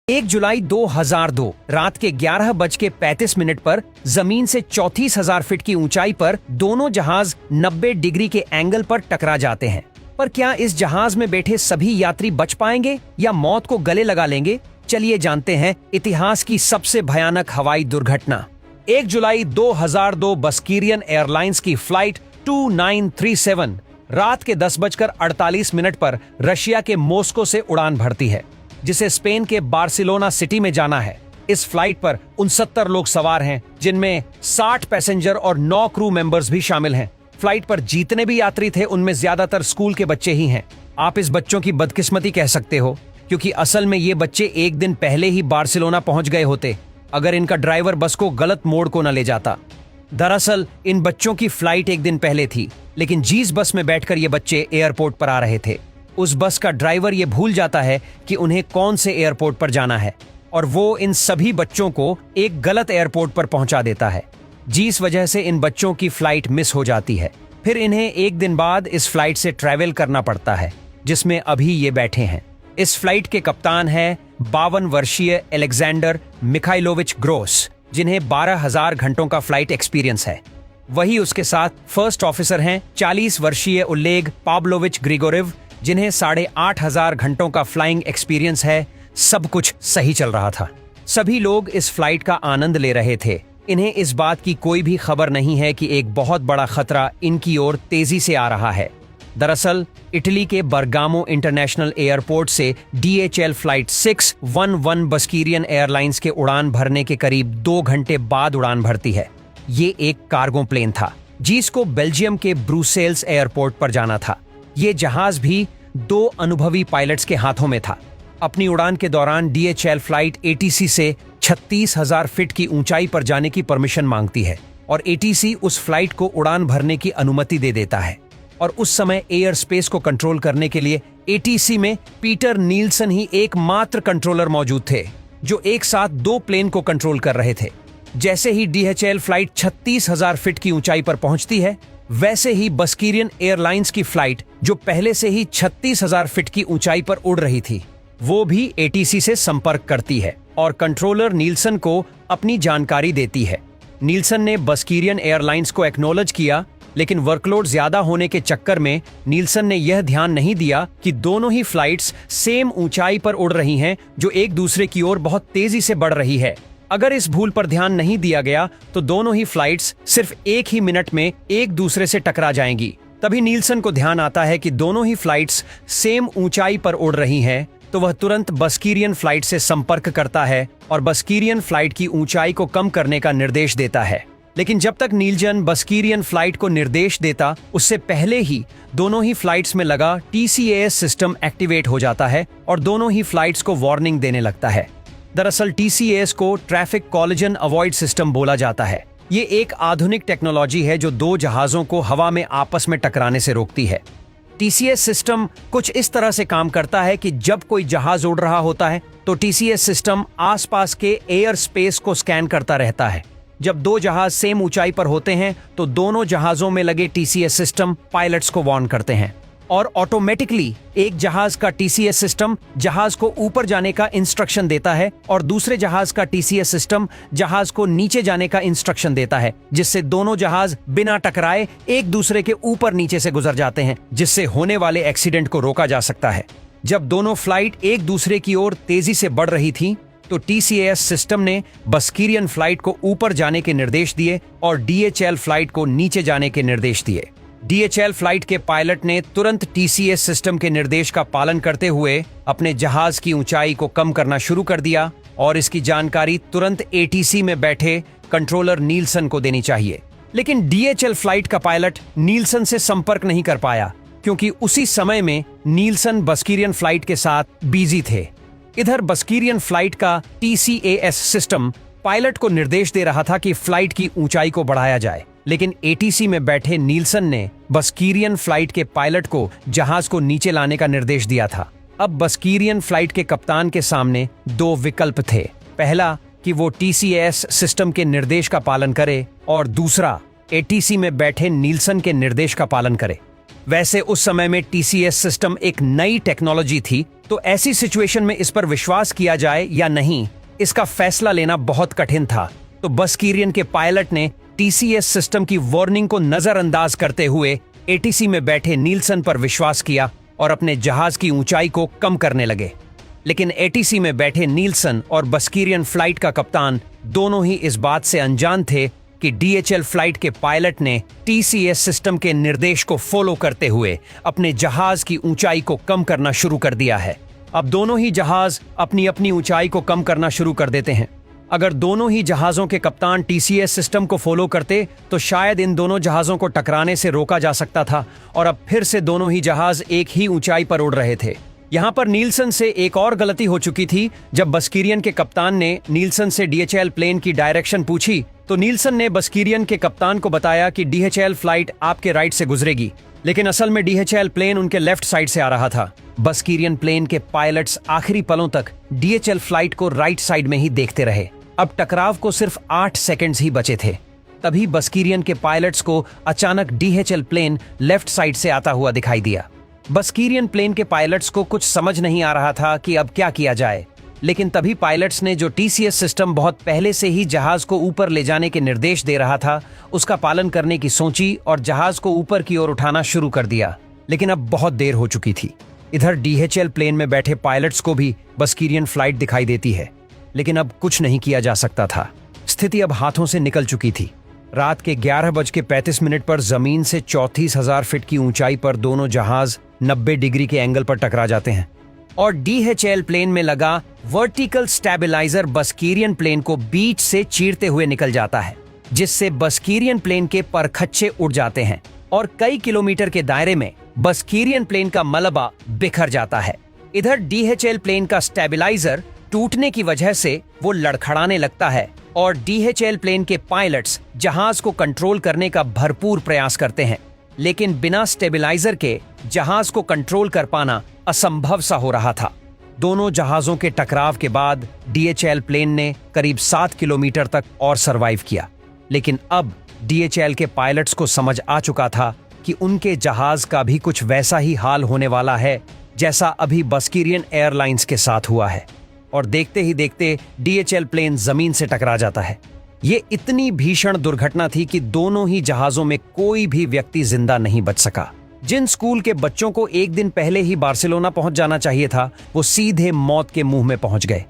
1 जुलाई 2002 रात के 11:35 पर जमीन से 34,000 फीट की ऊंचाई पर दोनों जहाज 90 डिग्री के एंगल पर टकरा जाते हैं। पर क्या इस जहाज में बैठे सभी यात्री बच पाएंगे या मौत को गले लगा लेंगे? चलिए जानते हैं इतिहास की सबसे भयानक हवाई दुर्घटना। 1 जुलाई 2002 बस्कीरियन एयरलाइंस की फ्लाइट 2937 रात के 10:48 पर रशिया के मॉस्को से उड़ान भरती है, जिसे स्पेन के बार्सिलोना सिटी में जाना है। इस फ्लाइट पर 69 लोग सवार हैं, जिनमें 60 पैसेंजर और 9 क्रू मेंबर्स भी शामिल हैं। फ्लाइट पर जितने भी यात्री थे उनमें ज्यादातर स्कूल के बच्चे ही हैं। आप इस बच्चों की बदकिस्मती कह सकते हो, क्योंकि असल में ये बच्चे एक दिन पहले ही बार्सिलोना पहुंच गए होते अगर इनका ड्राइवर बस को गलत मोड़ को न ले जाता। दरअसल इन बच्चों की फ्लाइट एक दिन पहले थी, लेकिन जिस बस में बैठकर ये बच्चे एयरपोर्ट पर आ रहे थे, उस बस का ड्राइवर ये भूल जाता है कि उन्हें कौन से एयरपोर्ट पर जाना है, और वो इन सभी बच्चों को एक गलत एयरपोर्ट पर पहुंचा देता है, जिस वजह से इन बच्चों की फ्लाइट मिस हो जाती है। फिर इन्हें एक दिन बाद इस फ्लाइट से ट्रैवल करना पड़ता है, जिसमें अभी ये बैठे हैं। इस फ्लाइट के कप्तान हैं 52 वर्षीय अलेक्जेंडर मिखाइलोविच ग्रोस, जिन्हें 12,000 घंटों का फ्लाइट एक्सपीरियंस है। वही उसके साथ फर्स्ट ऑफिसर हैं 40 वर्षीय ओलेग पाब्लोविच ग्रिगोरिव, जिन्हें 8,500 घंटों का फ्लाइंग एक्सपीरियंस है। सब कुछ सही चल रहा था। सभी लोग इस फ्लाइट का आनंद ले रहे थे। इन्हें इस बात की कोई भी खबर नहीं है कि एक बहुत बड़ा खतरा इनकी ओर तेजी से आ रहा है। दरअसल इटली के बर्गामो इंटरनेशनल एयरपोर्ट से DHL फ्लाइट 611 बस्कीरियन एयरलाइंस के उड़ान भरने के करीब 2 घंटे बाद उड़ान भरती है। ये एक कार्गो प्लेन था, जिसको बेल्जियम के ब्रुसेल्स एयरपोर्ट पर जाना था। ये जहाज भी 2 अनुभवी पायलट्स के हाथों में था। अपनी उड़ान के दौरान DHL फ्लाइट ATC से 36,000 फीट की ऊंचाई पर जाने की परमिशन मांगती है, और ATC उस फ्लाइट को उड़ान भरने की अनुमति दे देता है। और उस समय एयर स्पेस को कंट्रोल करने के लिए ATC में पीटर नील्सन ही एकमात्र कंट्रोलर मौजूद थे, जो एक साथ 2 प्लेन को कंट्रोल कर रहे थे। जैसे ही DHL फ्लाइट 36,000 फीट की ऊंचाई पर पहुंचती है, वैसे ही बस्कीरियन एयरलाइंस की फ्लाइट, जो पहले से ही 36,000 फीट की ऊंचाई पर उड़ रही थी, वो भी ATC से संपर्क करती है और कंट्रोलर नील्सन को अपनी जानकारी देती है। नील्सन ने बस्कीरियन एयरलाइंस को एक्नॉलेज किया, लेकिन वर्कलोड ज्यादा होने के चक्कर में नील्सन ने यह ध्यान नहीं दिया कि दोनों ही फ्लाइट्स सेम ऊंचाई पर उड़ रही हैं, जो एक दूसरे की ओर बहुत तेजी से बढ़ रही है। अगर इस भूल पर ध्यान नहीं दिया गया तो दोनों ही फ्लाइट्स सिर्फ एक ही मिनट में एक दूसरे से टकरा जाएंगी। तभी नील्सन को ध्यान आता है कि दोनों ही फ्लाइट्स सेम ऊंचाई पर उड़ रही हैं, तो वह तुरंत बस्कीरियन फ्लाइट से संपर्क करता है और बस्कीरियन फ्लाइट की ऊंचाई को कम करने का निर्देश देता है। लेकिन जब तक नील्सन बस्कीरियन फ्लाइट को निर्देश देता, उससे पहले ही दोनों ही फ्लाइट्स में लगा TCAS सिस्टम एक्टिवेट हो जाता है और दोनों ही फ्लाइट्स को वार्निंग देने लगता है। दरअसल TCAS को ट्रैफिक कॉलिजन अवॉइड सिस्टम बोला जाता है। ये एक आधुनिक टेक्नोलॉजी है जो 2 जहाजों को हवा में आपस में टकराने से रोकती है। TCAS सिस्टम कुछ इस तरह से काम करता है कि जब कोई जहाज उड़ रहा होता है तो TCAS सिस्टम आसपास के एयर स्पेस को स्कैन करता रहता है। जब 2 जहाज सेम ऊंचाई पर होते हैं तो दोनों जहाजों में लगे TCAS सिस्टम पायलट्स को वार्न करते हैं, और ऑटोमेटिकली एक जहाज का TCAS सिस्टम जहाज को ऊपर जाने का इंस्ट्रक्शन देता है और दूसरे जहाज का TCAS सिस्टम जहाज को नीचे जाने का इंस्ट्रक्शन देता है, जिससे दोनों जहाज बिना टकराए एक दूसरे के ऊपर नीचे से गुजर जाते हैं, जिससे होने वाले एक्सीडेंट को रोका जा सकता है। जब दोनों फ्लाइट एक दूसरे की ओर तेजी से बढ़ रही थी तो TCAS सिस्टम ने बस्कीरियन फ्लाइट को ऊपर जाने के निर्देश दिए और DHL फ्लाइट को नीचे जाने के निर्देश दिए। DHL फ्लाइट के पायलट ने तुरंत TCAS सिस्टम के निर्देश का पालन करते हुए अपने जहाज की ऊंचाई को कम करना शुरू कर दिया, और इसकी जानकारी तुरंत ATC में बैठे कंट्रोलर नील्सन को देनी चाहिए। लेकिन DHL फ्लाइट का पायलट नील्सन से संपर्क नहीं कर पाया, क्योंकि उसी समय में नील्सन बस्कीरियन फ्लाइट के साथ बिजी थे। इधर बस्कीरियन फ्लाइट का TCAS सिस्टम पायलट को निर्देश दे रहा था कि फ्लाइट की ऊंचाई को बढ़ाया जाए, लेकिन ATC में बैठे नील्सन ने बस्कीरियन फ्लाइट के पायलट को जहाज को नीचे लाने का निर्देश दिया था। अब बस्कीरियन फ्लाइट के कप्तान के सामने 2 विकल्प थे। पहला कि वो TCAS सिस्टम के निर्देश का पालन करे, और दूसरा ATC में बैठे नील्सन के निर्देश का पालन करे। वैसे उस समय में टीसीएस सिस्टम एक नई टेक्नोलॉजी थी, तो ऐसी सिचुएशन में इस पर विश्वास किया जाए या नहीं, इसका फैसला लेना बहुत कठिन था। तो बस्कीरियन के पायलट ने टीसीएस सिस्टम की वार्निंग को नजरअंदाज करते हुए एटीसी में बैठे नीलसन पर विश्वास किया और अपने जहाज की ऊंचाई को कम करने लगे। लेकिन एटीसी में बैठे नीलसन और बस्कीरियन फ्लाइट का कप्तान दोनों ही इस बात से अनजान थे कि डीएचएल फ्लाइट के पायलट ने टीसीएस सिस्टम के निर्देश को फॉलो करते हुए अपने जहाज की ऊंचाई को कम करना शुरू कर दिया है। अब दोनों ही जहाज अपनी अपनी ऊंचाई को कम करना शुरू कर देते हैं। अगर दोनों ही जहाजों के कप्तान टीसीएस सिस्टम को फॉलो करते तो शायद इन दोनों जहाजों को टकराने से रोका जा सकता था और अब फिर से दोनों ही जहाज एक ही ऊंचाई पर उड़ रहे थे। यहाँ पर नीलसन से एक और गलती हो चुकी थी। जब बस्कीरियन के कप्तान ने नीलसन से डीएचएल प्लेन की डायरेक्शन पूछी तो नीलसन ने बस्कीरियन के कप्तान को बताया कि डीएचएल फ्लाइट आपके राइट से गुजरेगी, लेकिन असल में डीएचएल प्लेन उनके लेफ्ट साइड से आ रहा था। बस्कीरियन प्लेन के पायलट्स आखिरी पलों तक डीएचएल फ्लाइट को राइट साइड में ही देखते रहे। अब टकराव को सिर्फ 8 सेकंड्स ही बचे थे। तभी बस्कीरियन के पायलट्स को अचानक डीएचएल प्लेन लेफ्ट साइड से आता हुआ दिखाई दिया। बस्कीरियन प्लेन के पायलट्स को कुछ समझ नहीं आ रहा था कि अब क्या किया जाए, लेकिन तभी पायलट्स ने जो टीसीएस सिस्टम बहुत पहले से ही जहाज को ऊपर ले जाने के निर्देश दे रहा था, उसका पालन करने की सोची और जहाज को ऊपर की ओर उठाना शुरू कर दिया। लेकिन अब बहुत देर हो चुकी थी। इधर डीएचएल प्लेन में बैठे पायलट्स को भी बस्कीरियन फ्लाइट दिखाई देती है, लेकिन अब कुछ नहीं किया जा सकता था। स्थिति अब हाथों से निकल चुकी थी। रात के 11:35 पर जमीन से 34,000 फीट की ऊंचाई पर दोनों जहाज 90 डिग्री के एंगल पर टकरा जाते हैं और डीएचएल प्लेन में लगा वर्टिकल स्टेबलाइजर बस्कीरियन प्लेन को बीच से चीरते हुए निकल जाता है, जिससे बस्कीरियन प्लेन के परखच्चे उड़ जाते हैं और कई किलोमीटर के दायरे में बस्कीरियन प्लेन का मलबा बिखर जाता है। इधर डीएचएल प्लेन का स्टेबलाइजर टूटने की वजह से वो लड़खड़ाने लगता है और डीएचएल प्लेन के पायलट्स जहाज को कंट्रोल करने का भरपूर प्रयास करते हैं, लेकिन बिना स्टेबलाइजर के जहाज को कंट्रोल कर पाना असंभव सा हो रहा था। दोनों जहाजों के टकराव के बाद डीएचएल प्लेन ने करीब 7 किलोमीटर तक और सरवाइव किया, लेकिन अब डीएचएल के पायलट्स को समझ आ चुका था कि उनके जहाज का भी कुछ वैसा ही हाल होने वाला है जैसा अभी बस्कीरियन एयरलाइंस के साथ हुआ है, और देखते ही देखते डीएचएल प्लेन जमीन से टकरा जाता है। ये इतनी भीषण दुर्घटना थी कि दोनों ही जहाजों में कोई भी व्यक्ति जिंदा नहीं बच सका। जिन स्कूल के बच्चों को एक दिन पहले ही बार्सिलोना पहुंच जाना चाहिए था, वो सीधे मौत के मुंह में पहुंच गए।